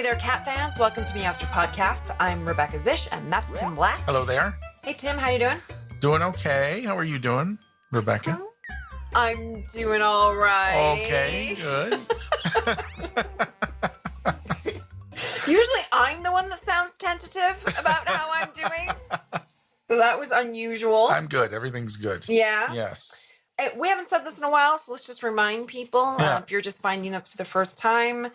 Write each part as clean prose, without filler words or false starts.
there, cat fans. Welcome to Meowster Podcast. I'm Rebecca Zish, and that's Tim Black. Hello there. Hey, Tim. How you doing? Doing okay. How are you doing, Rebecca? I'm doing all right. Okay, good. Usually I'm the one that sounds tentative about how I'm doing. So that was unusual. I'm good. Everything's good. Yeah? Yes. We haven't said this in a while, so let's just remind people, if you're just finding us for the first time,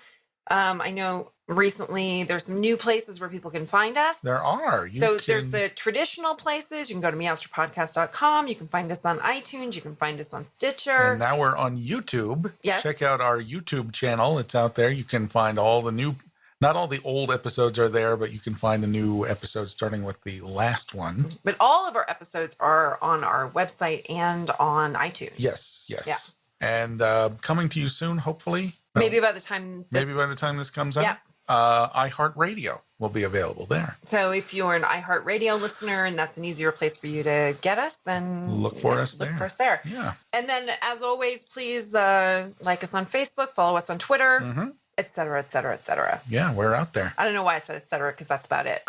I know recently there's some new places where people can find us. There are. There's the traditional places. You can go to meowsterpodcast.com. You can find us on iTunes. You can find us on Stitcher. And now we're on YouTube. Yes. Check out our YouTube channel. It's out there. You can find all the new, not all the old episodes are there, but you can find the new episodes starting with the last one. But all of our episodes are on our website and on iTunes. Yes. Yeah. And coming to you soon, hopefully. Maybe by the time this comes out. Yeah. iHeartRadio will be available there. So if you're an iHeartRadio listener and that's an easier place for you to get us, then look for us there. Yeah. And then, as always, please like us on Facebook, follow us on Twitter, et cetera, et cetera, et cetera. Yeah, we're out there. I don't know why I said et cetera, because that's about it.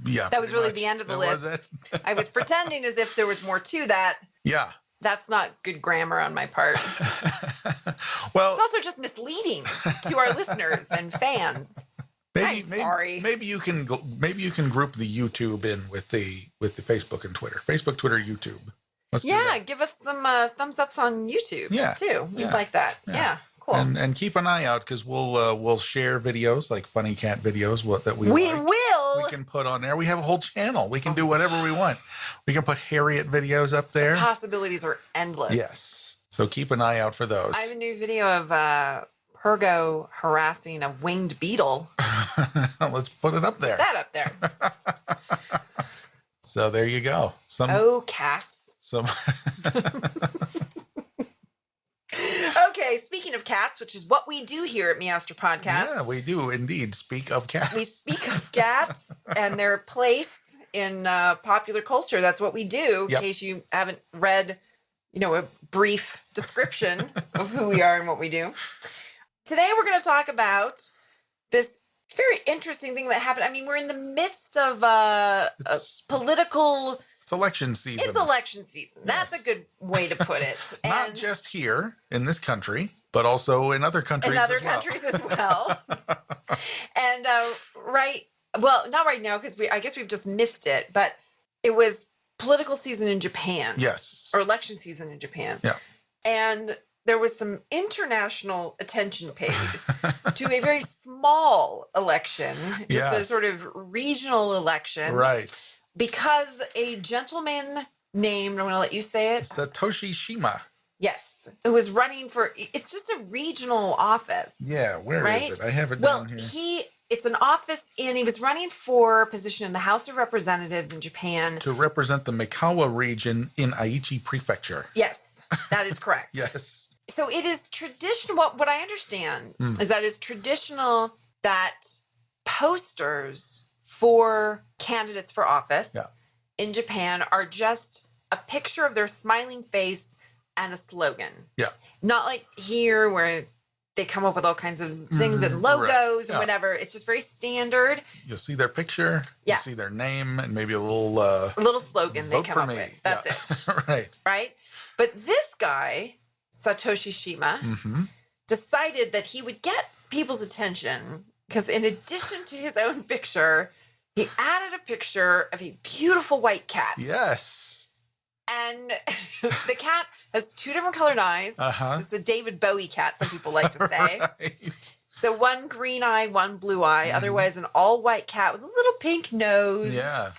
Yeah. That was really the end of the list. Was it? I was pretending as if there was more to that. Yeah. That's not good grammar on my part. Well, it's also just misleading to our listeners and fans. Sorry. Maybe you can group the YouTube in with the Facebook and Twitter. Facebook, Twitter, YouTube. Let's do that. Give us some thumbs ups on YouTube. Too. We'd like that. Yeah. Cool. And keep an eye out because we'll share videos like funny cat videos that we will. We can put on there. We have a whole channel. We can do whatever we want. We can put Harriet videos up there. The possibilities are endless. Yes. So keep an eye out for those. I have a new video of Pergo harassing a winged beetle. Let's put it up there. Put that up there. So there you go. Cats. Okay, speaking of cats, which is what we do here at Meowster Podcast. Yeah, we do indeed speak of cats. We speak of cats and their place in popular culture. That's what we do, in case you haven't read, a brief description of who we are and what we do. Today, we're going to talk about this very interesting thing that happened. I mean, we're in the midst of a political... It's election season. It's election season. That's a good way to put it. Not just here in this country, but also in other countries as well. And not right now because I guess we've just missed it, but it was political season in Japan. Yes. Or election season in Japan. Yeah. And there was some international attention paid to a very small election, just a sort of regional election. Right. Because a gentleman named, I'm going to let you say it. Satoshi Shima. Yes. Who was running it's just a regional office. Yeah, where is it? I have it down here. It's an office he was running for a position in the House of Representatives in Japan. To represent the Mikawa region in Aichi Prefecture. Yes, that is correct. Yes. So it is traditional, what I understand is that it's traditional that posters for candidates for office in Japan are just a picture of their smiling face and a slogan. Yeah. Not like here where they come up with all kinds of things and logos and whatever. It's just very standard. You'll see their picture, you'll see their name, and maybe a little slogan they come up with. That's it. Right. Right? But this guy, Satoshi Shima, decided that he would get people's attention because in addition to his own picture, he added a picture of a beautiful white cat. Yes. And the cat has two different colored eyes. It's a David Bowie cat, some people like to say. Right. So one green eye, one blue eye. Otherwise, an all white cat with a little pink nose. Yeah.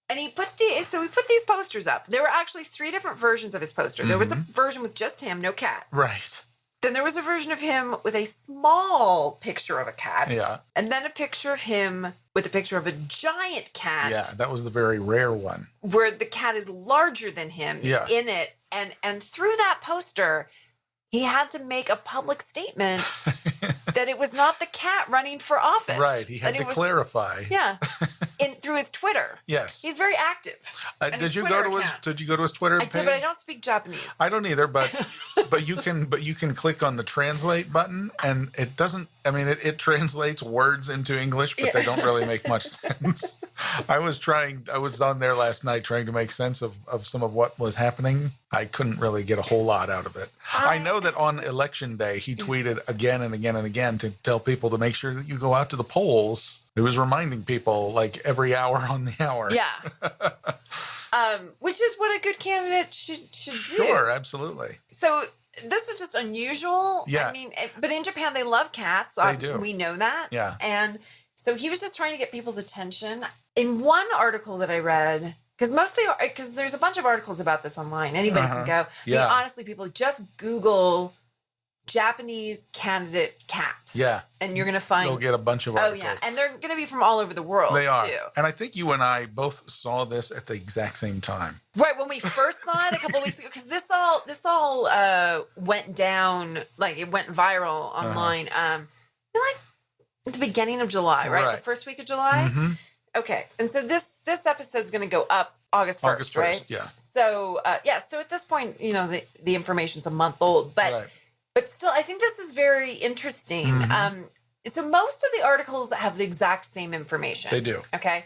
And we put these posters up. There were actually 3 different versions of his poster. There was a version with just him, no cat. Right. Then there was a version of him with a small picture of a cat. Yeah. And then a picture of him with a picture of a giant cat. Yeah, that was the very rare one. Where the cat is larger than him in it. And through that poster, he had to make a public statement that it was not the cat running for office. Right, he had to clarify. Yeah. through his Twitter. Yes. He's very active. Did you go to his Twitter page? I did, but I don't speak Japanese. I don't either, but you can click on the translate button, and it doesn't. I mean, it translates words into English, but they don't really make much sense. I was on there last night trying to make sense of some of what was happening. I couldn't really get a whole lot out of it. I know that on election day, he tweeted again and again and again to tell people to make sure that you go out to the polls. It was reminding people like every hour on the hour. Yeah. Which is what a good candidate should do. Sure, absolutely. So this was just unusual. Yeah. I mean, but in Japan, they love cats. They do. We know that. Yeah. And so he was just trying to get people's attention. In one article that I read, because there's a bunch of articles about this online. Anybody can go. Yeah. I mean, honestly, people just Google Japanese candidate cat. Yeah. And you're going to find... You'll get a bunch of articles. Oh, yeah. And they're going to be from all over the world, They are. too. And I think you and I both saw this at the exact same time. Right, when we first saw it a couple of weeks ago, because this all went down, like it went viral online. Like at the beginning of July, right? The first week of July. Mm-hmm. Okay, and so this episode's going to go up August 1st, right? Yeah. So so at this point, the information's a month old, but still, I think this is very interesting. Mm-hmm. So most of the articles have the exact same information. They do. Okay,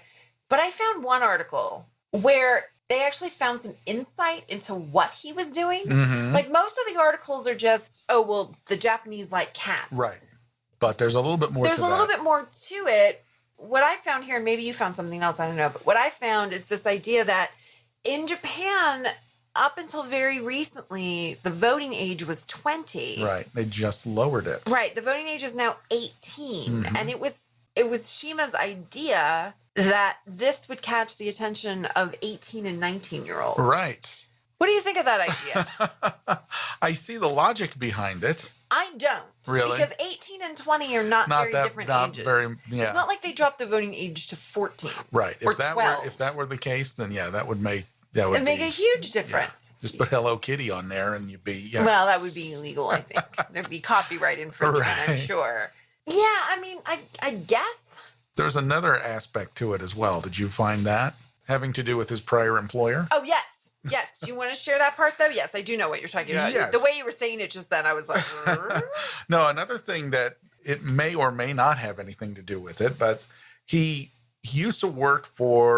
but I found one article where they actually found some insight into what he was doing. Mm-hmm. Like most of the articles are just, the Japanese like cats. Right. But there's a little bit more There's a little bit more to it. What I found here, and maybe you found something else, I don't know, but what I found is this idea that in Japan, up until very recently, the voting age was 20. Right. They just lowered it. Right. The voting age is now 18. Mm-hmm. And it was Shima's idea that this would catch the attention of 18 and 19-year-olds. Right. What do you think of that idea? I see the logic behind it. I don't. Really? Because 18 and 20 are not very different ages. Yeah. It's not like they dropped the voting age to 14. Right. Or If that 12. if that were the case, then yeah, that would make It'd make a huge difference. Yeah. Just put Hello Kitty on there and you'd be Well, that would be illegal, I think. There'd be copyright infringement, I'm Right. sure. Yeah, I mean, I guess. There's another aspect to it as well. Did you find that? Having to do with his prior employer? Oh, yes. Yes. Do you want to share that part, though? Yes, I do know what you're talking about. Yes. The way you were saying it just then, I was like... No, another thing that it may or may not have anything to do with it, but he used to work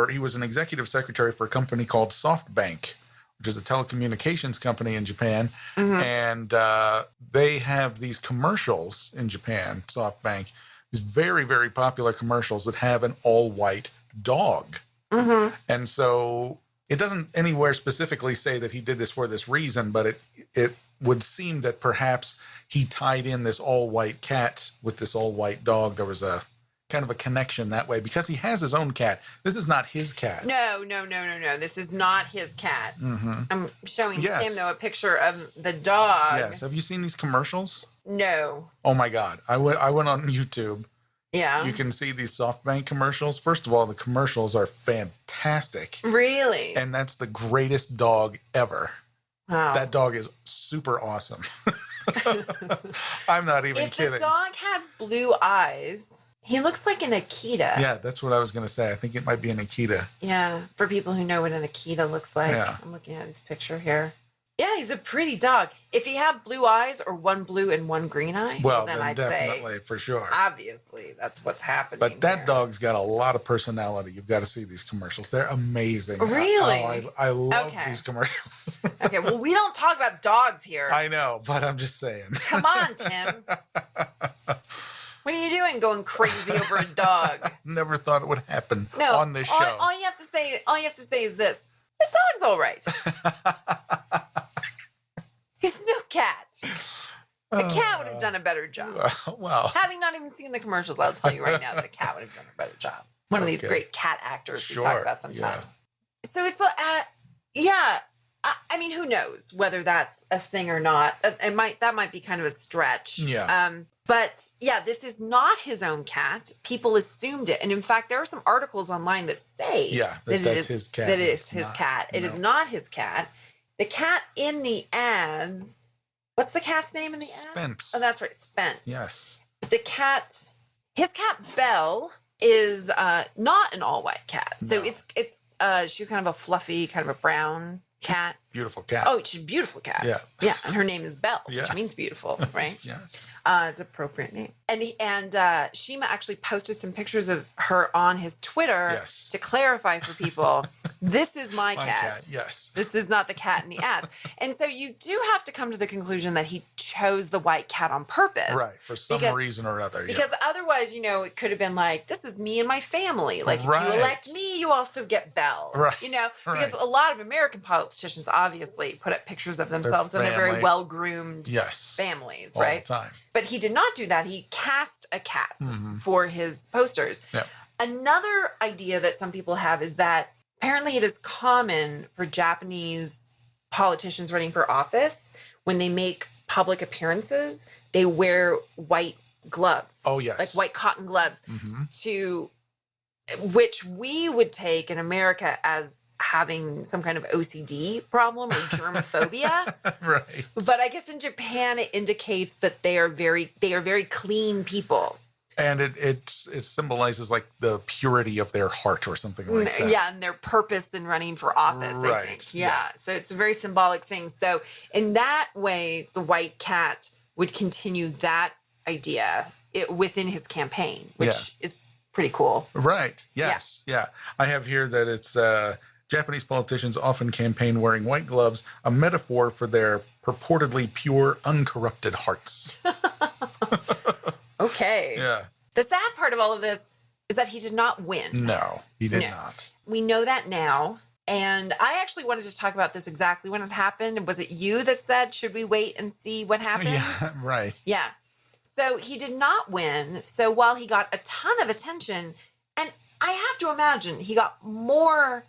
he was an executive secretary for a company called SoftBank, which is a telecommunications company in Japan. Mm-hmm. And they have these commercials in Japan, SoftBank, these very, very popular commercials that have an all-white dog. Mm-hmm. And so it doesn't anywhere specifically say that he did this for this reason, but it would seem that perhaps he tied in this all-white cat with this all-white dog. There was a kind of a connection that way because he has his own cat. This is not his cat. No. This is not his cat. Mm-hmm. I'm showing Yes. Tim, though, a picture of the dog. Yes. Have you seen these commercials? No. Oh, my God. I went on YouTube. Yeah. You can see these SoftBank commercials. First of all, the commercials are fantastic. Really? And that's the greatest dog ever. Wow. That dog is super awesome. I'm not even kidding. If the dog had blue eyes, he looks like an Akita. Yeah, that's what I was going to say. I think it might be an Akita. Yeah, for people who know what an Akita looks like. Yeah. I'm looking at his picture here. Yeah, he's a pretty dog. If he had blue eyes or one blue and one green eye, Well, then then I'd definitely, say, for sure. obviously, that's what's happening. But that there. dog's got a lot of personality. You've got to see these commercials. They're amazing. Really? I love Okay. these commercials. Okay, well, we don't talk about dogs here. I know, but I'm just saying. Come on, Tim. What are you doing going crazy over a dog? Never thought it would happen No, on this show. all you have to say is this. The dog's all right. He's no cat. A cat would have done a better job. Well, Having not even seen the commercials, I'll tell you right now that a cat would have done a better job. One of these Okay. great cat actors we Sure, talk about sometimes. So it's, yeah. I mean, who knows whether that's a thing or not? That might be kind of a stretch. Yeah. But yeah, this is not his own cat. People assumed it, and in fact, there are some articles online that say that's his cat. That it is It's his not. cat. It is No. not his cat. The cat in the ads. What's the cat's name in the ad? Spence. Oh, that's right, Spence. Yes. His cat Belle, is not an all white cat. So No. she's kind of a fluffy, kind of a brown cat. Beautiful cat. Oh, she's a beautiful cat. Yeah. Yeah. And her name is Belle, Yeah. which means beautiful, right? Yes. It's an appropriate name. And Shima actually posted some pictures of her on his Twitter Yes. to clarify for people, this is my cat. Yes. This is not the cat in the ads. And so you do have to come to the conclusion that he chose the white cat on purpose. Right. For some reason or other. Yeah. Because otherwise, it could have been like, this is me and my family. Like, if you Right. elect me, you also get Belle. Right. Because Right. a lot of American politicians obviously put up pictures of themselves and they're very family. well-groomed Yes. families, All right? the time. But he did not do that. He cast a cat Mhm. for his posters. Yeah. Another idea that some people have is that apparently it is common for Japanese politicians running for office, when they make public appearances, they wear white gloves. Oh, yes. Like white cotton gloves, Hmm. which we would take in America as having some kind of OCD problem or germophobia. Right. But I guess in Japan it indicates that they are very clean people. And it symbolizes like the purity of their heart or something like that. Yeah, and their purpose in running for office, I Right, think. yeah. Yeah. So it's a very symbolic thing. So in that way, the white cat would continue that idea within his campaign, which Yeah. is pretty cool. Right. Yes. Yeah. I have here that it's Japanese politicians often campaign wearing white gloves, a metaphor for their purportedly pure, uncorrupted hearts. Okay. Yeah. The sad part of all of this is that he did not win. No, he did No. not. We know that now. And I actually wanted to talk about this exactly when it happened. Was it you that said, should we wait and see what happens? Yeah. Right. Yeah. So he did not win. So while he got a ton of attention, and I have to imagine he got more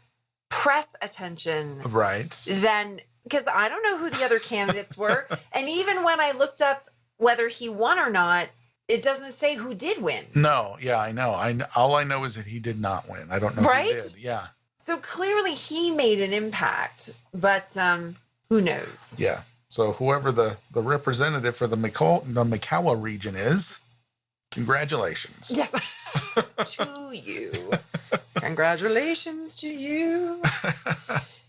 press attention Right. than, because I don't know who the other candidates were. And even when I looked up whether he won or not, it doesn't say who did win. No. Yeah, I know. All I know is that he did not win. I don't know Right? who did. Yeah. So clearly he made an impact, but who knows? Yeah. So whoever the representative for the Mikawa region is, congratulations. Yes. To you. Congratulations to you.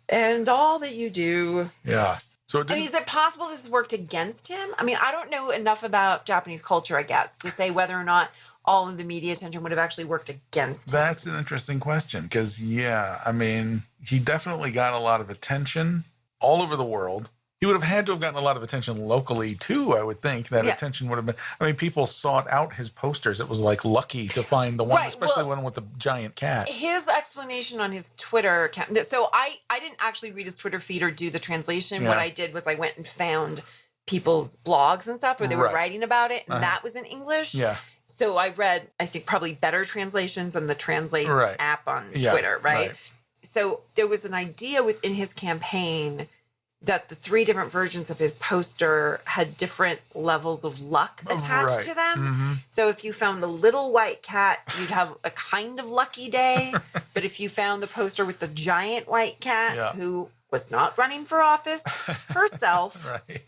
And all that you do. Yeah. So it I mean, didn't, is it possible this has worked against him? I mean, I don't know enough about Japanese culture, I guess, to say whether or not all of the media attention would have actually worked against him. that's an interesting question because, yeah, I mean, he definitely got a lot of attention all over the world. He would have had to have gotten a lot of attention locally, too, I would think. That Yeah. attention would have been... I mean, people sought out his posters. It was, like, lucky to find the one, Right, especially well, one with the giant cat. His explanation on his Twitter account. So I didn't actually read his Twitter feed or do the translation. What Yeah. I did was I went and found people's blogs and stuff where they were Right. writing about it, and Uh-huh. that was in English. Yeah. So I read, I think, probably better translations than the Translate Right. app on Yeah, Twitter, right? right. So there was an idea within his campaign that the three different versions of his poster had different levels of luck attached Right. to them. Mhm. So if you found the little white cat, you'd have a kind of lucky day. But if you found the poster with the giant white cat, Yeah. who was not running for office herself, Right.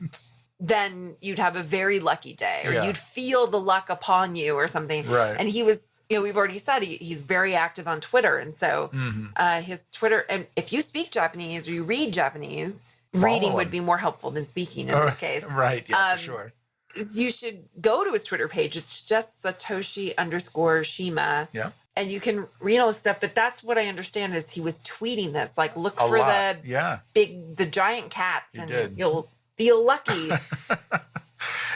then you'd have a very lucky day, or Yeah. you'd feel the luck upon you or something. Right. And he was, we've already said he's very active on Twitter. And so Mhm. his Twitter, and if you speak Japanese or you read Japanese, Follow reading would him. be more helpful than speaking in this case. Right. Yeah, Um, for sure. You should go to his Twitter page. It's just Satoshi_Shima. Yeah. And you can read all this stuff, but that's what I understand is he was tweeting this, like, look A for lot. the Yeah. the giant cats, He and did. you'll feel lucky.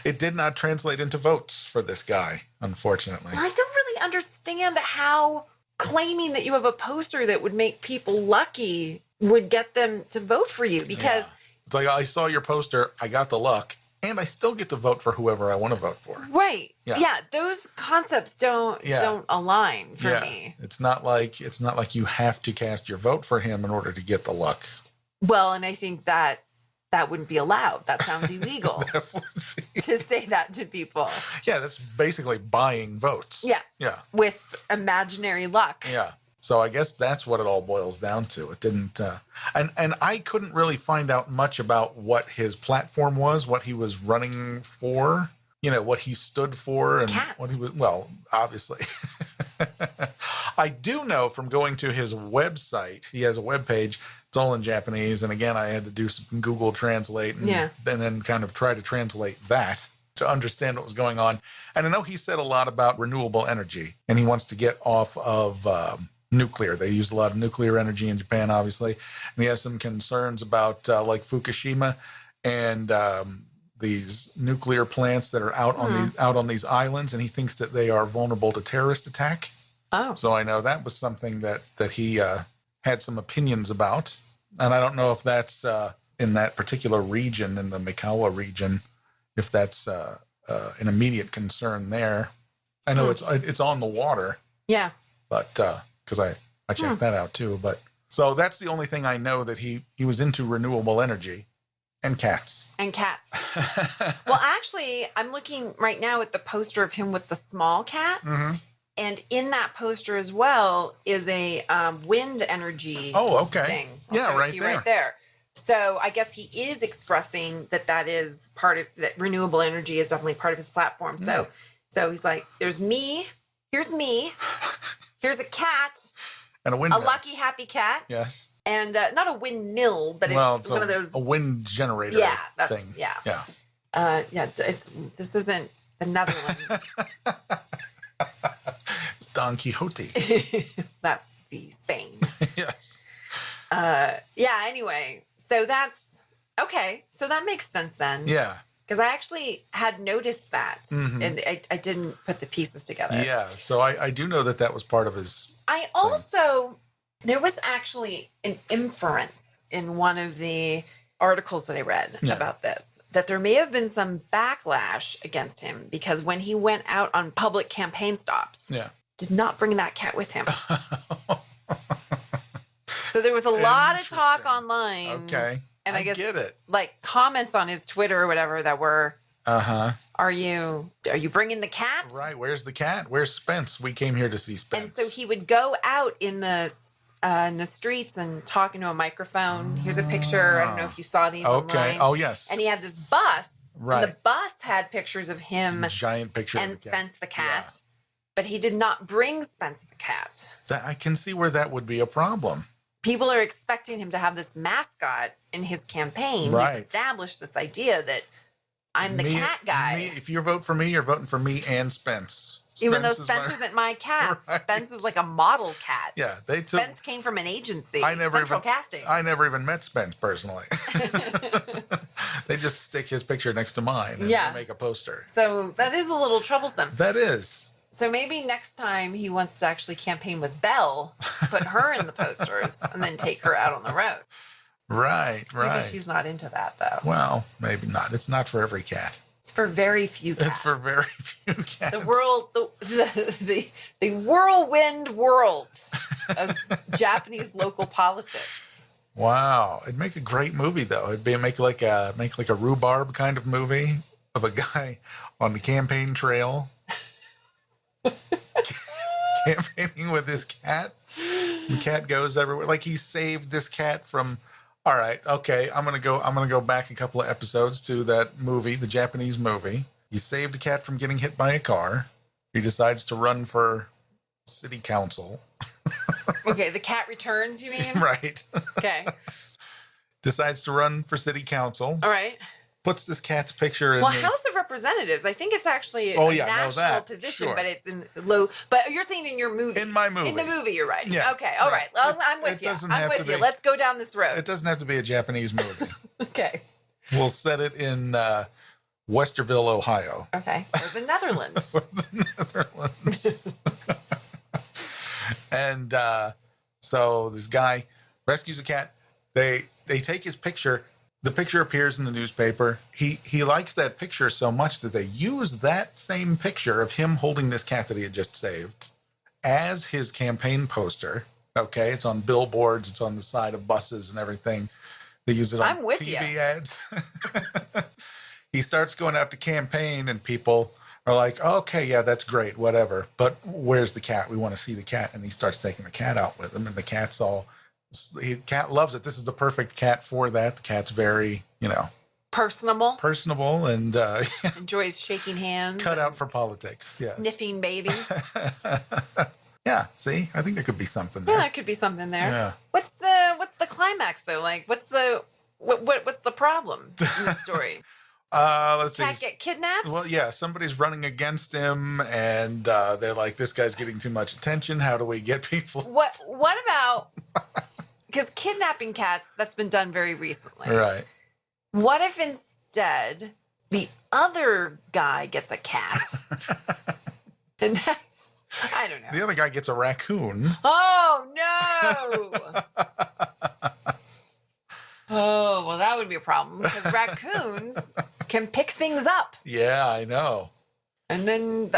It did not translate into votes for this guy, unfortunately. I don't really understand how claiming that you have a poster that would make people lucky would get them to vote for you, because Yeah. It's like, I saw your poster, I got the luck, and I still get to vote for whoever I want to vote for. right, Yeah. yeah, those concepts don't align for me. It's not like you have to cast your vote for him in order to get the luck. Well, and I think that wouldn't be allowed. That sounds illegal That would be- to say that to people. yeah, that's basically buying votes. Yeah, Yeah. with imaginary luck. Yeah. So I guess that's what it all boils down to. It didn't, and I couldn't really find out much about what his platform was, what he was running for, what he stood for, and Cats. what he was. Well, obviously, I do know from going to his website, he has a webpage, it's all in Japanese. And again, I had to do some Google Translate and then kind of try to translate that to understand what was going on. And I know he said a lot about renewable energy, and he wants to get off of nuclear. They use a lot of nuclear energy in Japan, obviously. And he has some concerns about like Fukushima and these nuclear plants that are out on these islands, and he thinks that they are vulnerable to terrorist attack. Oh. So I know that was something that he had some opinions about. And I don't know if that's in that particular region, in the Mikawa region, if that's an immediate concern there. I know it's on the water. Yeah. But because I checked that out too. But so that's the only thing I know, that he was into renewable energy and cats. And cats. Well, actually, I'm looking right now at the poster of him with the small cat. Mm-hmm. And in that poster as well is a wind energy thing. Yeah, right there. So I guess he is expressing that is part of that. Renewable energy is definitely part of his platform. So he's like, there's me. Here's a cat. And a windmill. A lucky, happy cat. Yes. And not a windmill, but it's one of those. A wind generator thing. Yeah. This isn't the Netherlands. It's Don Quixote. That'd be Spain. Yes. Anyway, so that's okay. So that makes sense then. Yeah. Because I actually had noticed that, and I didn't put the pieces together. Yeah. So I do know that was part of his. I also, there was actually an inference in one of the articles that I read about this, that there may have been some backlash against him because when he went out on public campaign stops, did not bring that cat with him. So there was a lot of talk online. Okay. And I guess get it. Like comments on his Twitter or whatever that were, are you bringing the cat? Right. Where's the cat? Where's Spence? We came here to see Spence. And so he would go out in the streets and talk into a microphone. Here's a picture. I don't know if you saw these online. Oh, yes. And he had this bus. Right. And the bus had pictures of him. Giant picture and of the Spence the cat. Yeah. But he did not bring Spence the cat. I can see where that would be a problem. People are expecting him to have this mascot in his campaign. Right. He's established this idea that I'm the cat guy. If you vote for me, you're voting for me and Spence. Even though Spence isn't my cat. Right. Spence is like a model cat. Yeah. Spence came from an agency, Central Casting. I never even met Spence personally. They just stick his picture next to mine and they make a poster. So that is a little troublesome. That is. So maybe next time he wants to actually campaign with Belle, put her in the posters, and then take her out on the road. Right. Maybe she's not into that, though. Well, maybe not. It's not for every cat. It's for very few cats. It's for very few cats. The whirlwind world of Japanese local politics. Wow. It'd make a great movie, though. It'd make like a rhubarb kind of movie of a guy on the campaign trail. Campaigning with this cat. The cat goes everywhere. Like he saved this cat from. All right, okay. I'm gonna go back a couple of episodes to that movie, the Japanese movie. He saved a cat from getting hit by a car. He decides to run for city council. Okay, the cat returns. You mean? Right. Okay. Decides to run for city council. All right. Puts this cat's picture in House of Representatives. I think it's actually a national position, but it's in low. But you're saying in your movie. In my movie. In the movie, you're right. Yeah. Okay. All right. Well, I'm with you. I'm with you. Let's go down this road. It doesn't have to be a Japanese movie. Okay. We'll set it in Westerville, Ohio. Okay. Or the Netherlands. The Netherlands. And so this guy rescues a cat. They take his picture. The picture appears in the newspaper. He likes that picture so much that they use that same picture of him holding this cat that he had just saved as his campaign poster. Okay, it's on billboards, it's on the side of buses and everything. They use it on TV ads. He starts going out to campaign and people are like, okay, yeah, that's great, whatever. But where's the cat? We want to see the cat. And he starts taking the cat out with him and the cat loves it. This is the perfect cat for that. The cat's very, personable and enjoys shaking hands. Cut out for politics. Yes. Sniffing babies. Yeah. See, I think there could be something there. Yeah, it could be something there. Yeah. What's the climax though? Like, what's the problem in the story? Let's see. Cat get kidnapped? Well, yeah, somebody's running against him, and they're like, "This guy's getting too much attention. How do we get people?" What about? Because kidnapping cats, that's been done very recently. Right. What if instead the other guy gets a cat? And that, I don't know. The other guy gets a raccoon. Oh no! Oh, well, that would be a problem because raccoons can pick things up. Yeah, I know. And then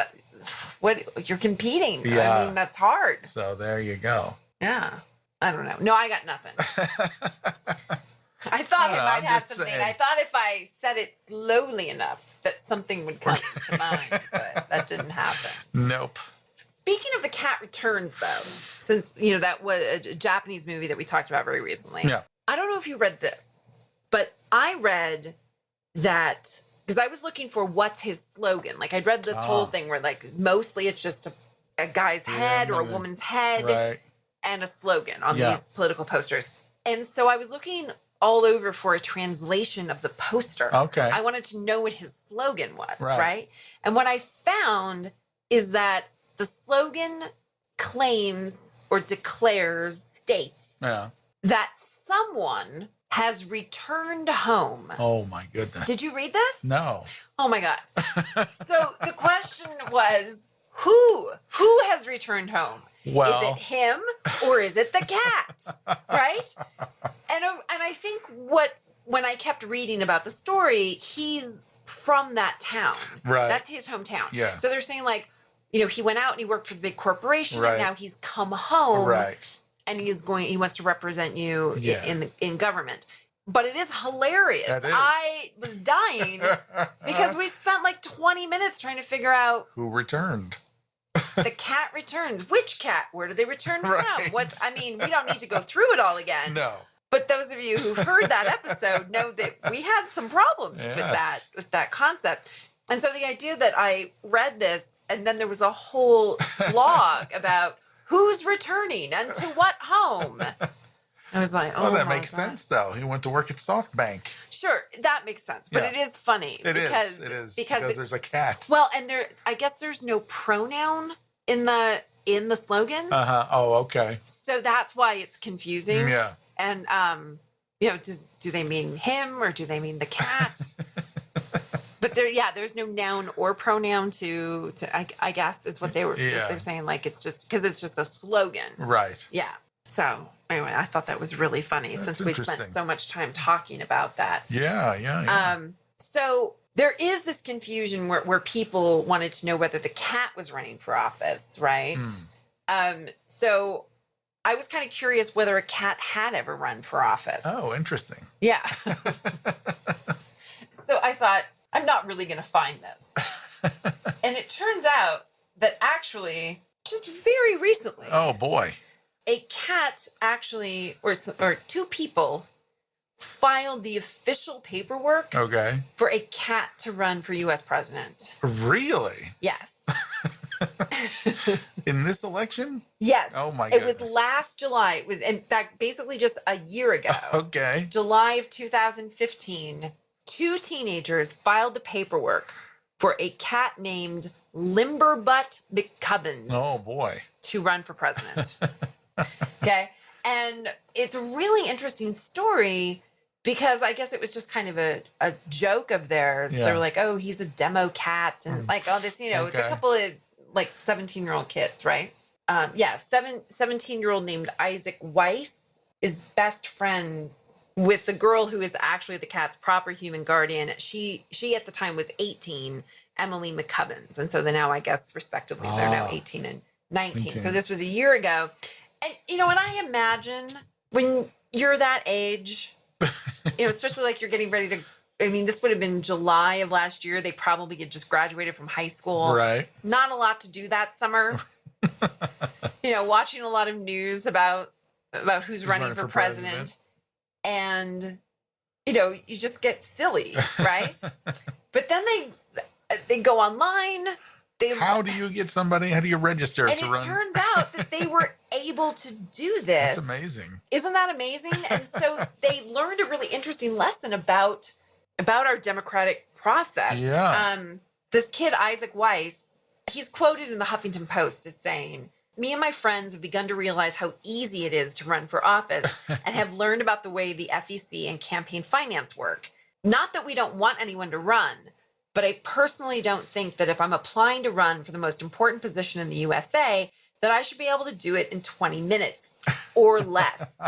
you're competing. Yeah. I mean, that's hard. So there you go. Yeah. I don't know. No, I got nothing. I thought it might have something. Saying. I thought if I said it slowly enough that something would come to mind, but that didn't happen. Nope. Speaking of The Cat Returns, though, since, that was a Japanese movie that we talked about very recently. Yeah. I don't know if you read this, but I read that because I was looking for what's his slogan. Like, I'd read this whole thing where, like, mostly it's just a guy's head or a woman's head right. and a slogan on these political posters. And so I was looking all over for a translation of the poster. Okay. I wanted to know what his slogan was, right? And what I found is that the slogan claims or states that someone has returned home. Oh my goodness. Did you read this? No. Oh my God. So the question was, who has returned home? Well, is it him or is it the cat? Right? And I think when I kept reading about the story, he's from that town. Right. That's his hometown. Yeah. So they're saying like, he went out and he worked for the big corporation right. and now he's come home. Right. And he wants to represent you in government. But it is hilarious. That is. I was dying because we spent like 20 minutes trying to figure out who returned. The cat returns. Which cat? Where do they return Right. from? We don't need to go through it all again. No. But those of you who've heard that episode know that we had some problems with that concept. And so the idea that I read this and then there was a whole blog about who's returning and to what home. I was like, well, that makes sense, though. He went to work at SoftBank. Sure, that makes sense. But it is funny. It is. Because there's a cat. Well, and I guess there's no pronoun in the slogan. Uh-huh. Oh, okay. So that's why it's confusing. Yeah. And, do they mean him or do they mean the cat? But there's no noun or pronoun to I guess is what they're saying. Like, it's just because it's just a slogan. Right. Yeah. So anyway, I thought that was really funny since we spent so much time talking about that. Yeah. So there is this confusion where people wanted to know whether the cat was running for office, right? So I was kind of curious whether a cat had ever run for office. Oh, interesting. Yeah. So I thought, I'm not really going to find this. And it turns out that actually, just very recently. Oh, boy. A cat actually, or two people filed the official paperwork for a cat to run for U.S. president. Really? Yes. In this election? Yes. Oh, my goodness. It was last July. It was, in fact, basically just a year ago. Okay. July of 2015, two teenagers filed the paperwork for a cat named Limberbutt McCubbins. Oh, boy. To run for president. Okay. And it's a really interesting story because I guess it was just kind of a joke of theirs. Yeah. They're like, oh, he's a demo cat. And like all this, it's a couple of like 17-year-old kids, right? 17-year-old named Isaac Weiss is best friends with the girl who is actually the cat's proper human guardian. She at the time was 18, Emily McCubbins. And so they're now, I guess, respectively, they're now 18 and 19. So this was a year ago. And, and I imagine when you're that age, especially like you're getting ready to, this would have been July of last year. They probably had just graduated from high school. Right. Not a lot to do that summer. Watching a lot of news about who's running for president. And, you just get silly, right? But then they go online How do you get somebody? How do you register and to it run? turns out that they were able to do this. That's amazing. Isn't that amazing? And so they learned a really interesting lesson about our democratic process. Yeah. This kid, Isaac Weiss, he's quoted in the Huffington Post as saying, "Me and my friends have begun to realize how easy it is to run for office and have learned about the way the FEC and campaign finance work. Not that we don't want anyone to run, but I personally don't think that if I'm applying to run for the most important position in the USA, that I should be able to do it in 20 minutes or less,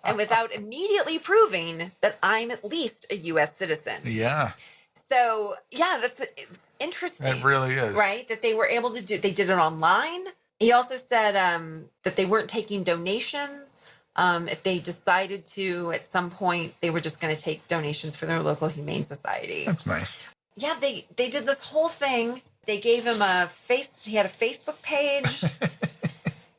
and without immediately proving that I'm at least a US citizen." Yeah. So, yeah, it's interesting. It really is. Right? That they were able to they did it online. He also said that they weren't taking donations. If they decided to, at some point, they were just going to take donations for their local humane society. That's nice. Yeah, they did this whole thing. They gave him he had a Facebook page.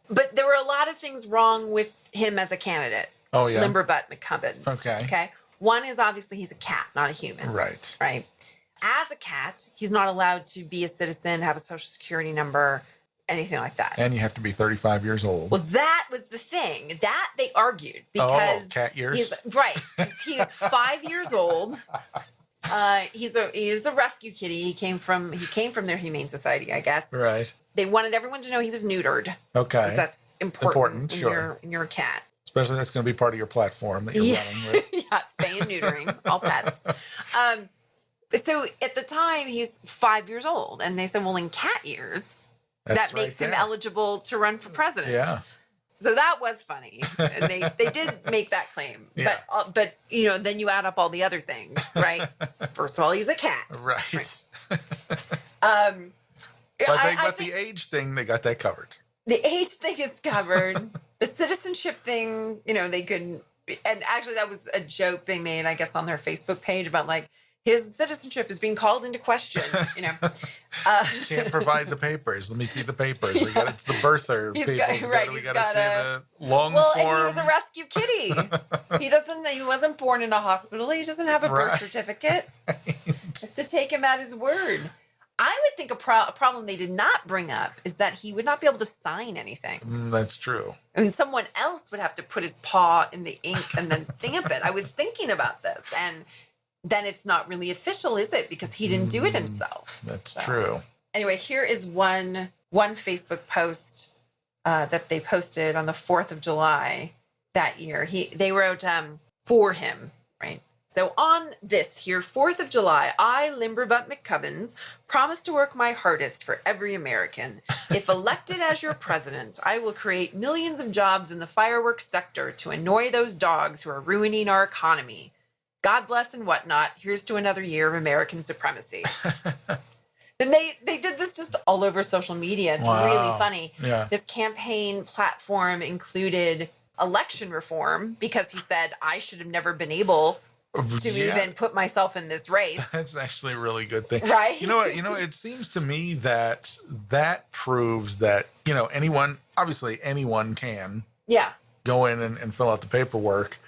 But there were a lot of things wrong with him as a candidate. Oh, yeah. Limberbutt McCubbins. Okay. One is obviously he's a cat, not a human. Right. Right. As a cat, he's not allowed to be a citizen, have a social security number, anything like that. And you have to be 35 years old. Well, that was the thing that they argued because cat years. He's 5 years old. He is a rescue kitty. He came from their humane society, I guess. Right. They wanted everyone to know he was neutered. Okay. Because that's important when sure. you're a cat. Especially that's going to be part of your platform that you're running with. Yeah, spay and neutering all pets. So at the time, he's 5 years old, and they said, well, in cat years, that makes him eligible to run for president. Yeah. So that was funny. And they did make that claim. Yeah. But then you add up all the other things, right? First of all, he's a cat. Right. But the age thing, they got that covered. The age thing is covered. The citizenship thing, they couldn't. And actually, that was a joke they made, I guess, on their Facebook page about his citizenship is being called into question. Can't provide the papers. Let me see the papers. It's the birther. We got to see the long form. And he was a rescue kitty. He wasn't born in a hospital. He doesn't have a birth certificate. Right. To take him at his word. I would think a problem they did not bring up is that he would not be able to sign anything. That's true. I mean, someone else would have to put his paw in the ink and then stamp it. I was thinking about this, and then it's not really official, is it? Because he didn't do it himself. That's true. Anyway, here is one Facebook post that they posted on the 4th of July that year. They wrote for him, right? So on this here, 4th of July, I, Limberbutt McCubbins, promise to work my hardest for every American. If elected as your president, I will create millions of jobs in the fireworks sector to annoy those dogs who are ruining our economy. God bless and whatnot. Here's to another year of American supremacy. And they did this just all over social media. It's really funny. Yeah. This campaign platform included election reform because he said, I should have never been able to even put myself in this race. That's actually a really good thing. Right? You know what? It seems to me that proves that, anyone can go in and fill out the paperwork,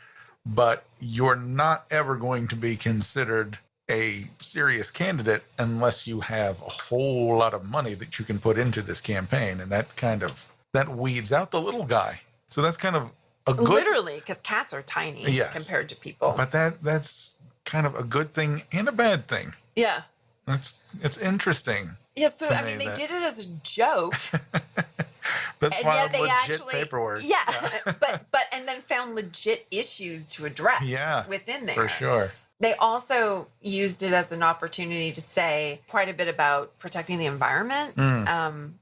but you're not ever going to be considered a serious candidate unless you have a whole lot of money that you can put into this campaign. And that weeds out the little guy. So that's kind of a good... Literally, because cats are tiny compared to people. But that's kind of a good thing and a bad thing. Yeah. It's interesting. Yeah, so they did it as a joke. That's why legit paperwork. Yeah, but and then found legit issues to address within there. For sure. They also used it as an opportunity to say quite a bit about protecting the environment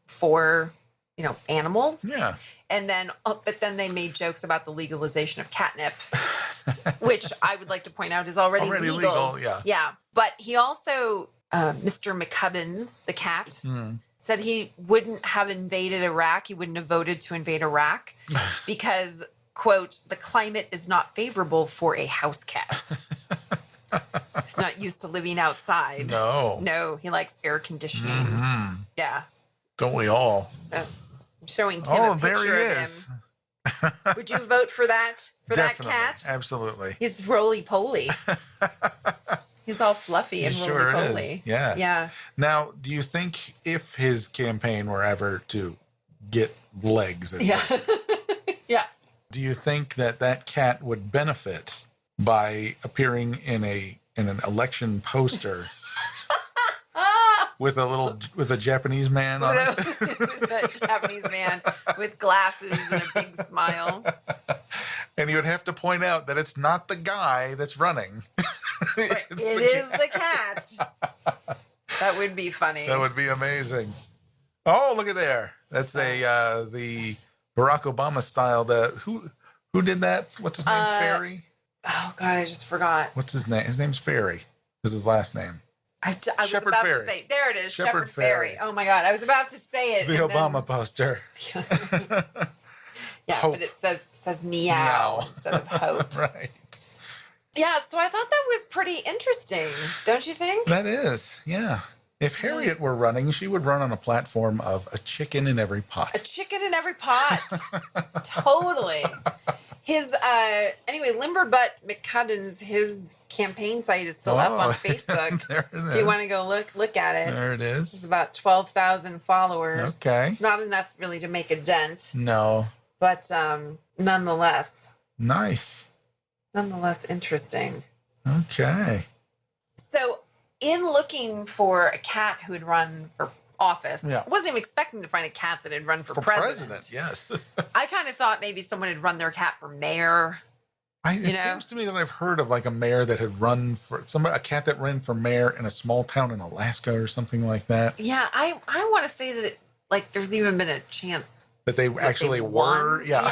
for, animals. Yeah. And then, but then they made jokes about the legalization of catnip, which I would like to point out is already legal. Yeah. Yeah. But he also, Mr. McCubbins, the cat, said he wouldn't have invaded Iraq. He wouldn't have voted to invade Iraq because, quote, the climate is not favorable for a house cat. He's not used to living outside. No, he likes air conditioning. Mm-hmm. Yeah. Don't we all? I'm showing Tim a picture of him. Would you vote for that? For Definitely. that cat? Absolutely. He's roly-poly. He's all fluffy and He sure is. roly-poly. Yeah. Yeah. Now, do you think if his campaign were ever to get legs, Yeah. Yeah. do you think that cat would benefit by appearing in an election poster with a Japanese man on it? The Japanese man with glasses and a big smile. And he would have to point out that it's not the guy that's running. Right. It is the cat. That would be funny. That would be amazing. Oh, look at there. That's the Barack Obama style. Who did that? What's his name? Ferry? Oh God, I just forgot. What's his name? His name's Ferry. This is his last name. I was Shepard about Fairey. to say, there it is, Shepard Shepard Fairey. Oh my God, I was about to say it. The and Obama poster. Yeah, Hope. but it says meow instead of hope. Right. Yeah, so I thought that was pretty interesting, don't you think? That is, yeah. If Harriet were running, she would run on a platform of a chicken in every pot. A chicken in every pot. Totally. His anyway, Limberbutt McCubbins, his campaign site is still up on Facebook. There it is. If you want to go look at it. There it It's is. about 12,000 followers. Okay. Not enough really to make a dent, No. but nonetheless interesting. Okay. So, in looking for a cat who had run for office, Yeah. I wasn't even expecting to find a cat that had run for president, yes. I kind of thought maybe someone had run their cat for mayor. It seems to me that I've heard of like a mayor that had run for a cat that ran for mayor in a small town in Alaska or something like that. Yeah, I want to say that there's even been a chance That they actually were. won. Yeah.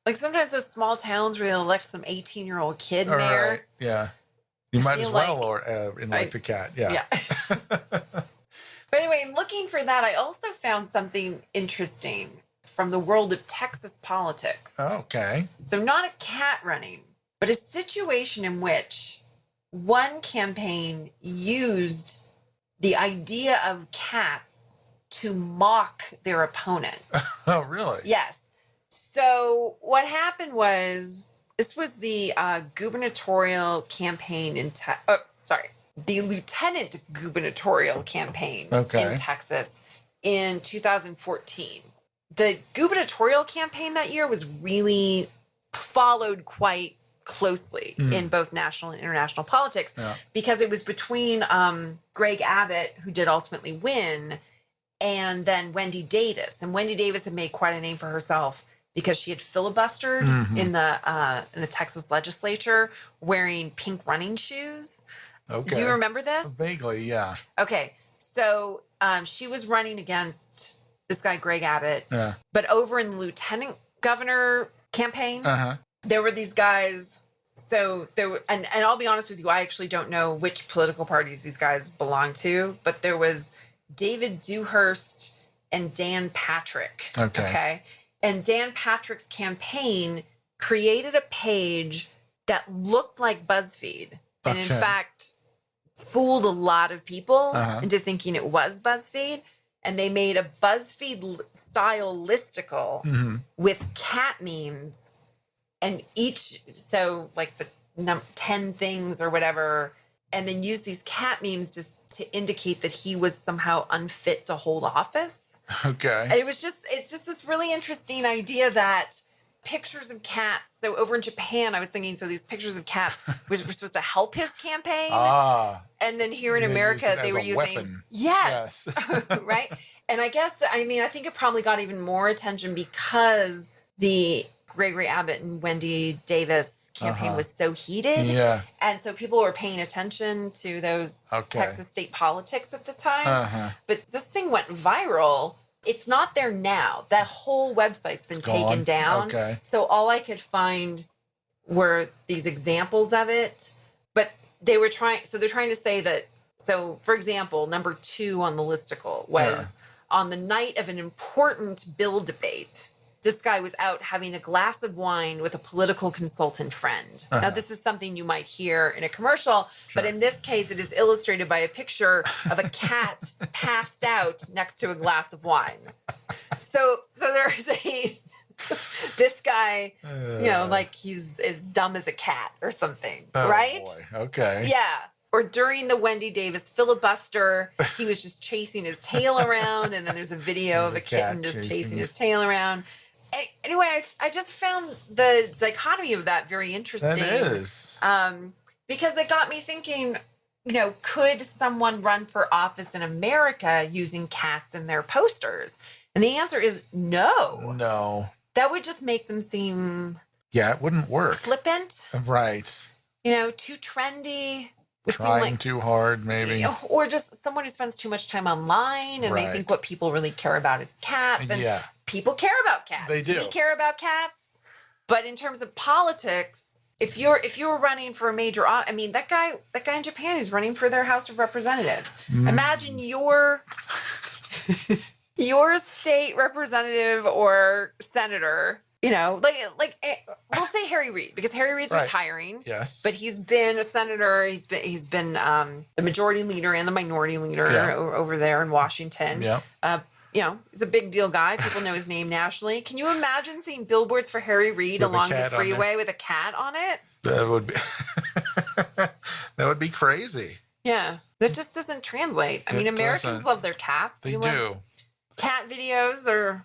Like sometimes those small towns where they'll elect some 18-year-old kid All mayor. right. Yeah. You I might feel as well like elect a cat. Yeah. Yeah. But anyway, in looking for that, I also found something interesting from the world of Texas politics. Okay. So not a cat running, but a situation in which one campaign used the idea of cats to mock their opponent. Oh, really? Yes. So what happened was this was the gubernatorial campaign the lieutenant gubernatorial campaign Okay. in Texas in 2014. The gubernatorial campaign that year was really followed quite closely in both national and international politics because it was between Greg Abbott, who did ultimately win, and then Wendy Davis. And Wendy Davis had made quite a name for herself because she had filibustered in the Texas legislature wearing pink running shoes. Okay. Do you remember this? Vaguely, yeah. Okay. So she was running against this guy, Greg Abbott. Yeah. But over in the lieutenant governor campaign, Uh-huh. there were these guys. So there were, and I'll be honest with you, I actually don't know which political parties these guys belong to, but there was David Dewhurst and Dan Patrick. Okay. And Dan Patrick's campaign created a page that looked like BuzzFeed. And in Okay. fact, fooled a lot of people Uh-huh. into thinking it was BuzzFeed. And they made a BuzzFeed style listicle with cat memes. And so like the 10 things or whatever, and then use these cat memes just to indicate that he was somehow unfit to hold office. Okay. And it's just this really interesting idea that pictures of cats. So over in Japan, I was thinking, so these pictures of cats were supposed to help his campaign. And then here in They America, used it they as were a using, weapon. yes. Right. And I think it probably got even more attention because the Gregory Abbott and Wendy Davis campaign was so heated. Yeah. And so people were paying attention to those Texas state politics at the time. But this thing went viral. It's not there now. That whole website's been taken down. Okay. So all I could find were these examples of it. But they're trying to say that, so for example, number 2 on the listicle was on the night of an important bill debate, this guy was out having a glass of wine with a political consultant friend. Now, this is something you might hear in a commercial, but in this case, it is illustrated by a picture of a cat passed out next to a glass of wine. So there's This guy, like he's as dumb as a cat or something, right? Boy. Okay. Yeah. Or during the Wendy Davis filibuster, he was just chasing his tail around, and then there's a video of a kitten just chasing his tail around. Anyway, I just found the dichotomy of that very interesting. That is. Because it got me thinking, could someone run for office in America using cats in their posters? And the answer is no. No. That would just make them seem... Yeah, it wouldn't work. Flippant. Right. Too trendy. Trying too hard, maybe. Or just someone who spends too much time online and they think what people really care about is cats. And people care about cats. They do. We care about cats. But in terms of politics, if you're running for a major, that guy in Japan is running for their House of Representatives. Imagine your state representative or senator. Like we'll say Harry Reid, because Harry Reid's retiring. Yes. But he's been a senator. He's been the majority leader and the minority leader over there in Washington. Yeah. He's a big deal guy. People know his name nationally. Can you imagine seeing billboards for Harry Reid along the freeway with a cat on it? That would be that would be crazy. Yeah. That just doesn't translate. Americans love their cats. They do. Cat videos are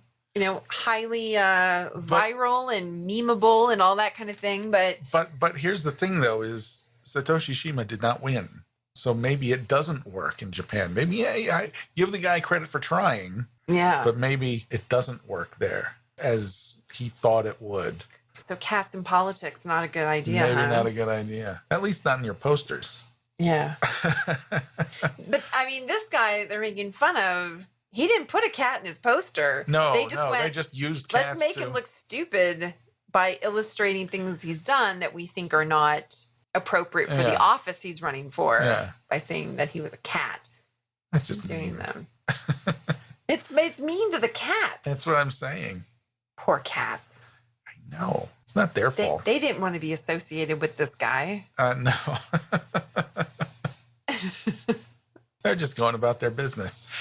highly viral and memeable and all that kind of thing. But here's the thing, though, is Satoshi Shima did not win. So maybe it doesn't work in Japan. Maybe I give the guy credit for trying. Yeah. But maybe it doesn't work there as he thought it would. So cats in politics, not a good idea. Maybe not a good idea. At least not in your posters. Yeah. But this guy they're making fun of, he didn't put a cat in his poster. No, they just used cats. Let's make him look stupid by illustrating things he's done that we think are not appropriate for the office he's running for by saying that he was a cat. That's just doing them. It's mean to the cats. That's what I'm saying. Poor cats. I know. It's not their fault. They didn't want to be associated with this guy. No. They're just going about their business.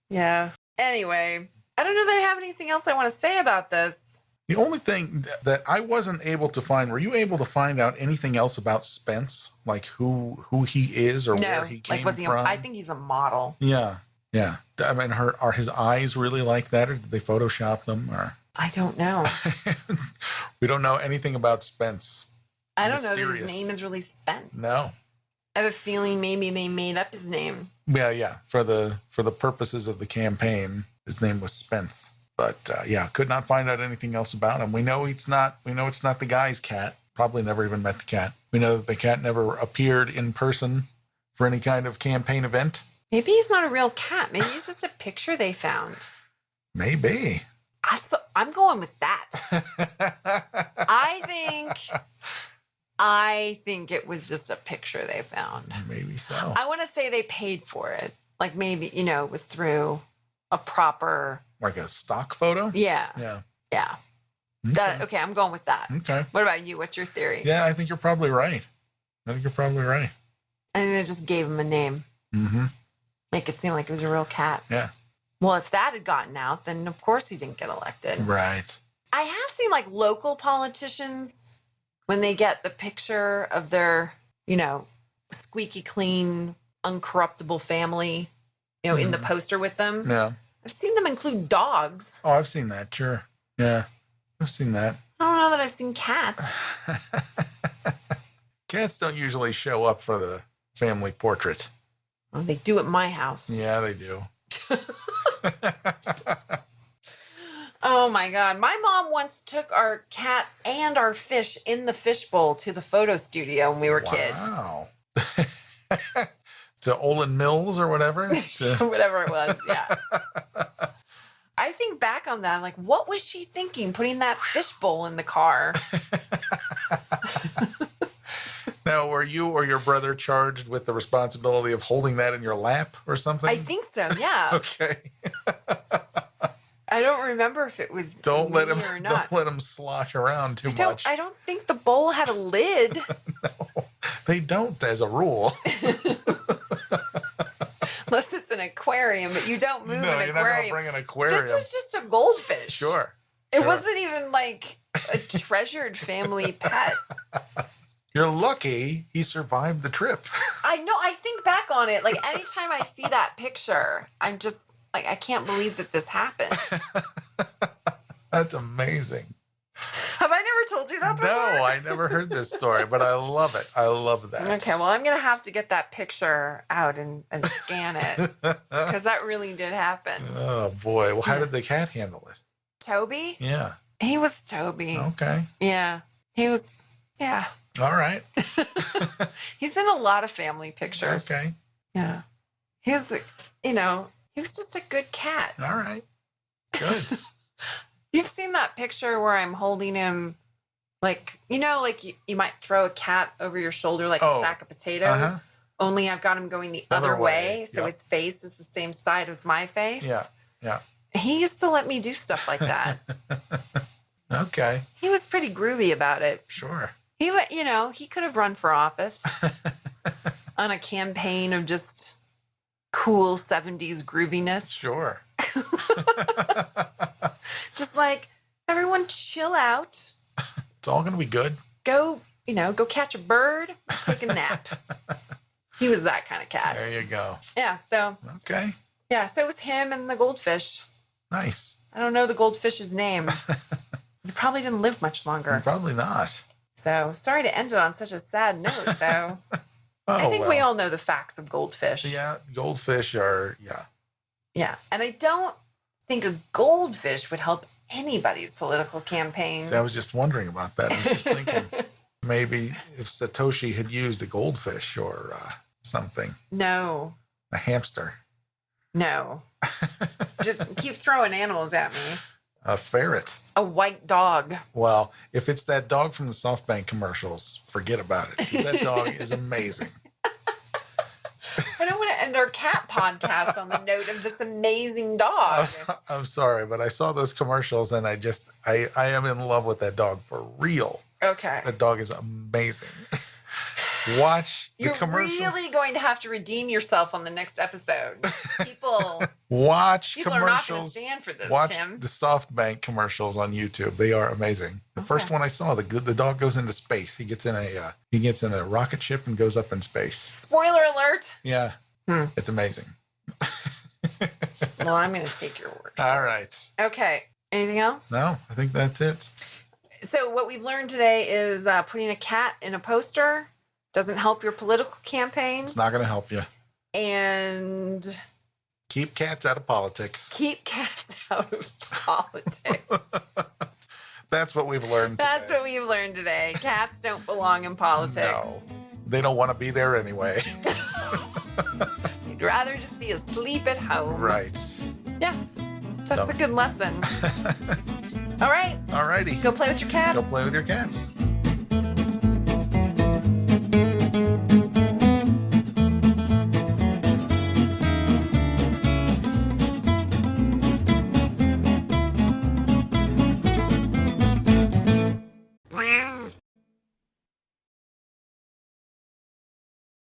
Yeah. Anyway, I don't know that I have anything else I want to say about this. The only thing that I wasn't able to find, were you able to find out anything else about Spence? Like who he is or where he came from? I think he's a model. Yeah. Yeah. Are his eyes really like that, or did they Photoshop them? Or I don't know. We don't know anything about Spence. I don't know that his name is really Spence. No. I have a feeling maybe they made up his name. Yeah. For the purposes of the campaign, his name was Spence. But could not find out anything else about him. We know it's not the guy's cat. Probably never even met the cat. We know that the cat never appeared in person for any kind of campaign event. Maybe he's not a real cat. Maybe he's just a picture they found. Maybe. I'm going with that. I think it was just a picture they found. Maybe so. I want to say they paid for it. Like maybe, it was through a proper... Like a stock photo? Yeah. Yeah. Yeah. Okay, I'm going with that. Okay. What about you? What's your theory? Yeah, I think you're probably right. And they just gave him a name. Mm-hmm. Make it seem like it was a real cat. Yeah. Well, if that had gotten out, then of course he didn't get elected. Right. I have seen local politicians, when they get the picture of their, squeaky clean, uncorruptible family, in the poster with them. Yeah. I've seen them include dogs. Oh, I've seen that. Sure. Yeah. I've seen that. I don't know that I've seen cats. Cats don't usually show up for the family portrait. Well, they do at my house. Yeah, they do. Oh my God. My mom once took our cat and our fish in the fishbowl to the photo studio when we were kids. Wow. To Olin Mills or whatever? Whatever it was, yeah. I think back on that, what was she thinking putting that fishbowl in the car? Now, were you or your brother charged with the responsibility of holding that in your lap or something? I think so, yeah. Okay. I don't remember if it was don't let him or not. Don't let him slosh around too much. I don't think the bowl had a lid. No, they don't, as a rule. Unless it's an aquarium, but you don't move an aquarium. You're not going to bring an aquarium. This was just a goldfish. Sure. It wasn't even like a treasured family pet. You're lucky he survived the trip. I know. I think back on it. Like, anytime I see that picture, I'm just like, I can't believe that this happened. That's amazing. Have I never told you that before? No, I never heard this story, but I love it. I love that. Okay, well, I'm going to have to get that picture out and scan it because that really did happen. Oh, boy. Well, how did the cat handle it? Toby? Yeah. He was Toby. Okay. Yeah. He was, yeah. All right. He's in a lot of family pictures. Okay. Yeah. He was, he was just a good cat. All right. Good. You've seen that picture where I'm holding him, like, like you might throw a cat over your shoulder like a sack of potatoes, only I've got him going the other way. So his face is the same side as my face. Yeah. Yeah. He used to let me do stuff like that. Okay. He was pretty groovy about it. Sure. He could have run for office on a campaign of just cool 70s grooviness. Sure. Just like, everyone chill out. It's all going to be good. Go catch a bird, take a nap. He was that kind of cat. There you go. Yeah, so. Okay. Yeah, so it was him and the goldfish. Nice. I don't know the goldfish's name. He probably didn't live much longer. Probably not. So, sorry to end it on such a sad note, though. I think we all know the facts of goldfish. Yeah, goldfish are, Yeah, and I don't think a goldfish would help anybody's political campaign. See, I was just wondering about that. I was just thinking maybe if Satoshi had used a goldfish or something. No. A hamster. No. Just keep throwing animals at me. A ferret. A white dog. Well, if it's that dog from the SoftBank commercials, forget about it. 'Cause that dog is amazing. I don't want to end our cat podcast on the note of this amazing dog. I'm sorry, but I saw those commercials and I am in love with that dog for real. Okay. That dog is amazing. Watch the commercials. You're really going to have to redeem yourself on the next episode. People Watch are commercials. not going to stand for this, Watch Tim. the SoftBank commercials on YouTube. They are amazing. The first one I saw, the dog goes into space. He gets in a rocket ship and goes up in space. Spoiler alert. Yeah. It's amazing. Well, I'm going to take your word. All right. Okay. Anything else? No, I think that's it. So what we've learned today is putting a cat in a poster doesn't help your political campaign. It's not going to help you. And keep cats out of politics. Keep cats out of politics. That's what we've learned today. That's what we've learned today. Cats don't belong in politics. No, they don't want to be there anyway. You'd rather just be asleep at home. Right. Yeah, that's a good lesson. All right. All righty. Go play with your cats. Go play with your cats.